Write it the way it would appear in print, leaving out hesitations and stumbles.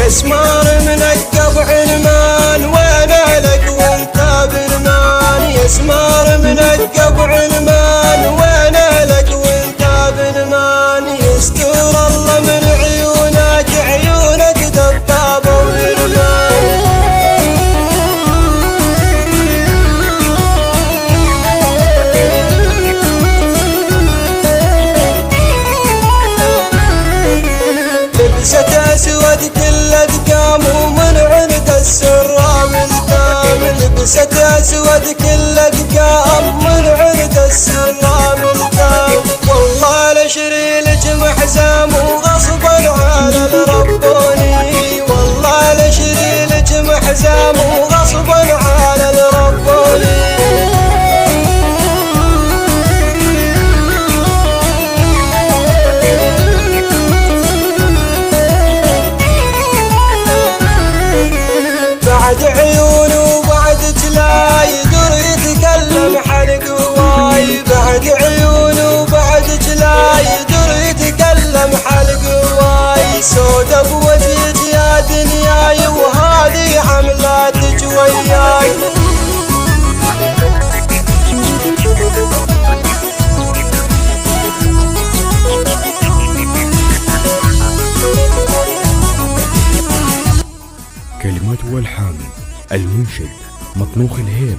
يسمار منقب عنمان وانا لك وانت برمان، يسمار منقب عنمان وانا لك وانت برمان، يستر الله من عيونك عيونك دبابة ورمان. لبست اسود كل ادقام ومن عند السرام التام، لبست اسود كل ادقام من عند السرام التام، والله لشري لك محزام وغصبا على الربوني، والله لشري لك محزام وغصبا على الربوني. بعد عيون وبعد جلاي يقدر يتكلم حلق واي، بعد عيون وبعد جلاي يقدر يتكلم حلق واي، سودة بوجهك يا دنياي وهذه حملاتك وياي. كلمات والحان المنشد مطنوخ الهيب.